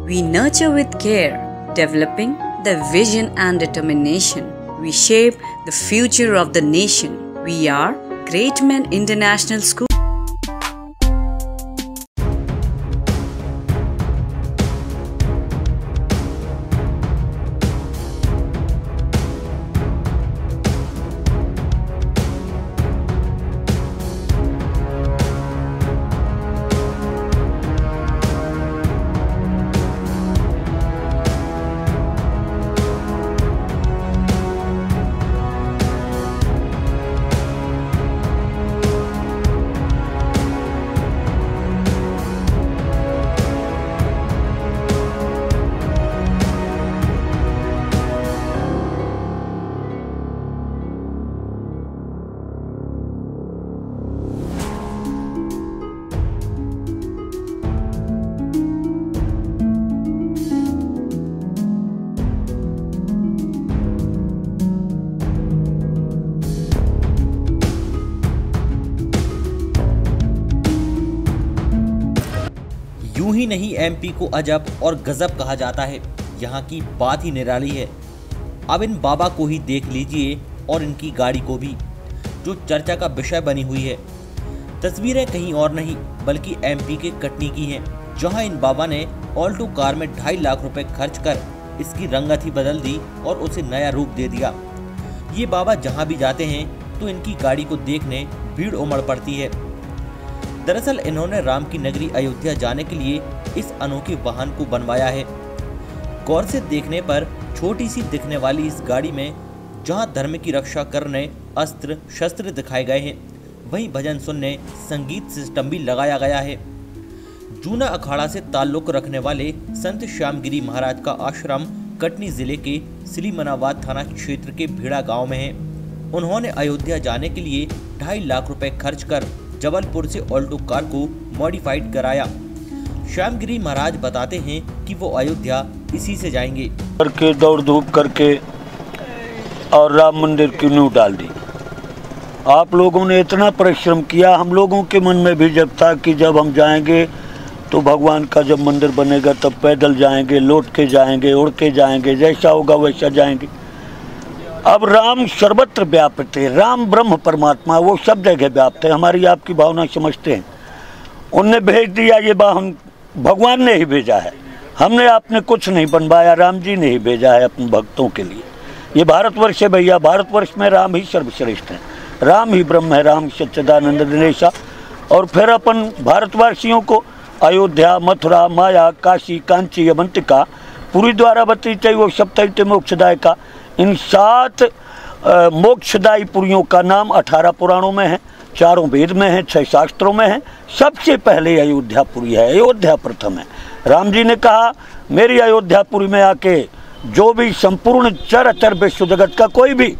We nurture with care, developing the vision and determination. We shape the future of the nation. We are Great Men International School. यूं ही नहीं MP को अजब और गजब कहा जाता है, यहाँ की बात ही निराली है। अब इन बाबा को ही देख लीजिए और इनकी गाड़ी को भी, जो चर्चा का विषय बनी हुई है। तस्वीरें कहीं और नहीं बल्कि एमपी के कटनी की हैं, जहां इन बाबा ने ऑल्टो कार में 2.5 लाख रुपए खर्च कर इसकी रंगत ही बदल दी और उसे नया रूप दे दिया। ये बाबा जहां भी जाते हैं तो इनकी गाड़ी को देखने भीड़ उमड़ पड़ती है। दरअसल इन्होंने राम की नगरी अयोध्या जाने के लिए इस अनोखे वाहन को बनवाया है। गौर से देखने पर छोटी सी दिखने वाली इस गाड़ी में जहां धर्म की रक्षा करने अस्त्र शस्त्र दिखाए गए हैं, वहीं भजन सुनने संगीत सिस्टम भी लगाया गया है। जूना अखाड़ा से ताल्लुक रखने वाले संत श्यामगिरी महाराज का आश्रम कटनी जिले के सिलीमनाबाद थाना क्षेत्र के भीड़ा गांव में है। उन्होंने अयोध्या जाने के लिए 2.5 लाख रुपए खर्च कर जबलपुर से ऑल्टो कार को मॉडिफाइड कराया। श्यामगिरी महाराज बताते हैं कि वो अयोध्या इसी से जाएंगे। करके दौड़ धूप करके और राम मंदिर की नींव डाल दी। आप लोगों ने इतना परिश्रम किया, हम लोगों के मन में भी जब था कि जब हम जाएंगे तो भगवान का जब मंदिर बनेगा तब पैदल जाएंगे, लौट के जाएंगे, उड़ के जाएंगे, जैसा होगा वैसा जाएंगे। अब राम सर्वत्र व्याप्त है, राम ब्रह्म परमात्मा वो सब जगह व्याप्त है। हमारी आपकी भावना समझते हैं। उनने भेज दिया, ये वाहन भगवान ने ही भेजा है, हमने आपने कुछ नहीं बनवाया, राम जी ने ही भेजा है अपने भक्तों के लिए। ये भारतवर्ष है भैया, भारतवर्ष में राम ही सर्वश्रेष्ठ है, राम ही ब्रह्म है, राम सच्चिदानंद दिनेशा। और फिर अपन भारतवासियों को अयोध्या, मथुरा, माया, काशी, कांची, अवंतिका, पूरी द्वारावती वो सप्तैते मोक्षदायिका, इन 7 मोक्षदायी पुरियों का नाम 18 पुराणों में है, 4 वेद में है, 6 शास्त्रों में है। सबसे पहले अयोध्यापुरी है, अयोध्या प्रथम है। राम जी ने कहा मेरी अयोध्यापुरी में आके जो भी संपूर्ण चराचर विश्व जगत का कोई भी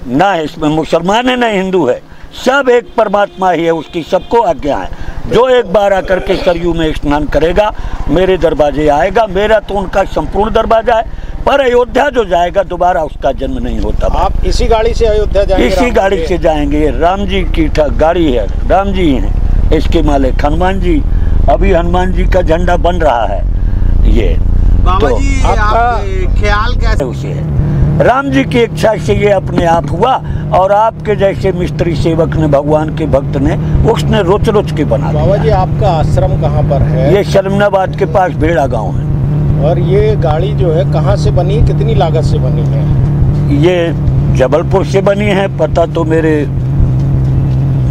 ना है, इसमें मुसलमान है ना हिंदू है, सब एक परमात्मा ही है, उसकी सबको आज्ञा है। जो एक बार आकर के सरयू में स्नान करेगा मेरे दरवाजे आएगा, मेरा तो उनका संपूर्ण दरवाजा है, पर अयोध्या जो जाएगा दोबारा उसका जन्म नहीं होता। आप इसी गाड़ी से अयोध्या जाएंगे? इसी गाड़ी से जाएंगे, ये राम जी की गाड़ी है, राम जी हैं, इसके मालिक हनुमान जी। अभी हनुमान जी का झंडा बन रहा है। ये बाबा तो जी आपका ख्याल कैसे उसे है? राम जी की इच्छा से ये अपने आप हुआ, और आपके जैसे मिस्त्री सेवक ने, भगवान के भक्त ने उसने रुच रुच के बना। बाबा जी आपका आश्रम कहाँ पर है? ये शर्मनाबाद के पास भेड़ा गांव है। और ये गाड़ी जो है कहाँ से बनी, कितनी लागत से बनी है? ये जबलपुर से बनी है, पता तो मेरे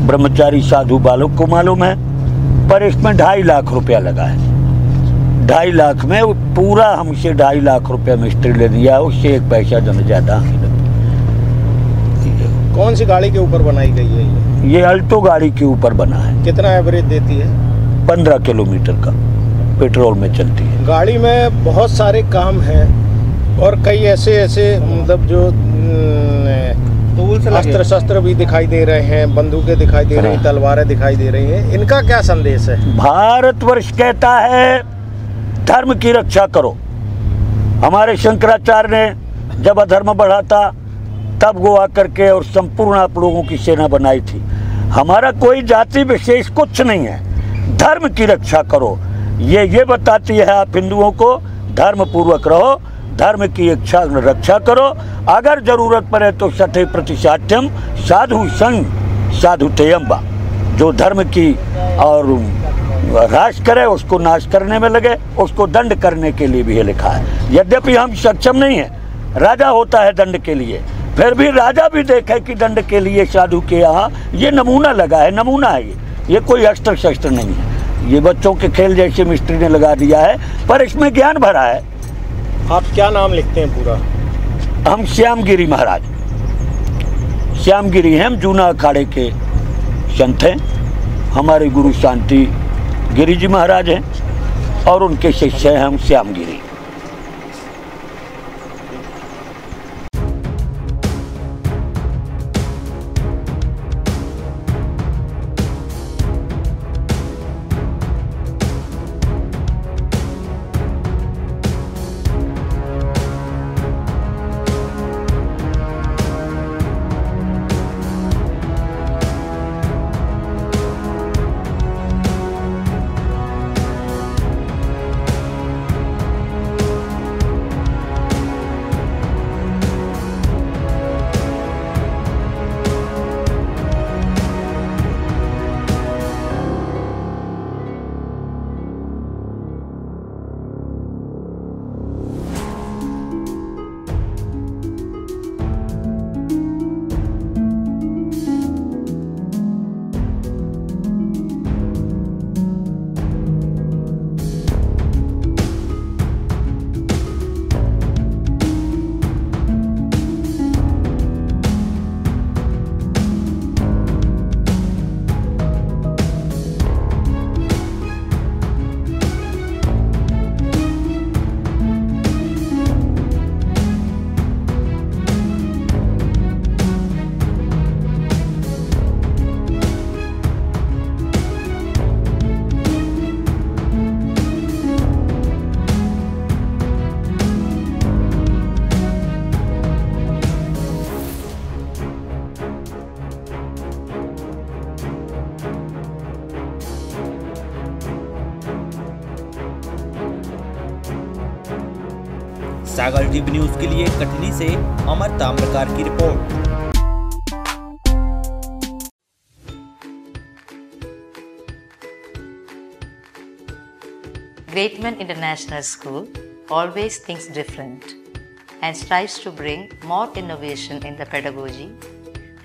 ब्रह्मचारी साधु बालक को मालूम है, पर इसमें 2.5 लाख रुपया लगा है। 2.5 लाख में पूरा हमसे 2.5 लाख रुपया मिस्त्री ले दिया, उससे 1 पैसा ज्यादा। कौन सी गाड़ी के ऊपर बनाई गई है ये अल्टो गाड़ी के ऊपर बना है। कितना एवरेज देती है? 15 किलोमीटर का पेट्रोल में चलती है। गाड़ी में बहुत सारे काम हैं और कई ऐसे मतलब जो अस्त्र शस्त्र भी दिखाई दे रहे हैं, बंदूकें दिखाई दे रही हैं, तलवारें दिखाई दे रही हैं। इनका क्या संदेश है? भारतवर्ष कहता है धर्म की रक्षा करो। हमारे शंकराचार्य ने जब अधर्म बढ़ा था तब वो आकर के और संपूर्ण आप लोगों की सेना बनाई थी। हमारा कोई जाति विशेष कुछ नहीं है, धर्म की रक्षा करो। ये बताती है आप हिंदुओं को धर्म पूर्वक रहो, धर्म की इच्छा रक्षा करो, अगर जरूरत पड़े तो सठे प्रतिशाठ्यम साधु संग साधु तेयम्बा, जो धर्म की और राज करे उसको नाश करने में लगे, उसको दंड करने के लिए भी लिखा है। यद्यपि हम सक्षम नहीं है, राजा होता है दंड के लिए, फिर भी राजा भी देखे कि दंड के लिए साधु के यहाँ ये नमूना लगा है, नमूना है ये कोई अस्त्र शस्त्र नहीं है, ये बच्चों के खेल जैसे मिस्त्री ने लगा दिया है, पर इसमें ज्ञान भरा है। आप क्या नाम लिखते हैं पूरा? हम श्यामगिरी महाराज, श्यामगिरी हैं, हम जूना अखाड़े के संत हैं। हमारे गुरु शांति गिरी जी महाराज हैं और उनके शिष्य हैं हम श्यामगिरी। सागर टीवी न्यूज के लिए कटनी से अमर ताम्रकार की report. Greatman International School always thinks different and strives to bring more innovation in the pedagogy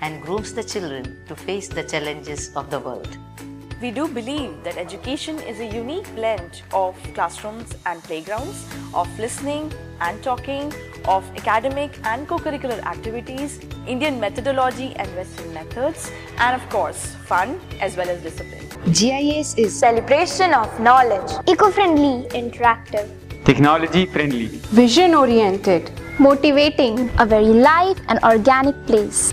and grooms the children to face the challenges of the world. We do believe that education is a unique blend of classrooms and playgrounds, of listening and talking, of academic and co-curricular activities, Indian methodology and Western methods, and of course, fun as well as discipline. GIS is celebration of knowledge, eco-friendly, interactive, technology-friendly, vision-oriented, motivating, a very live and organic place.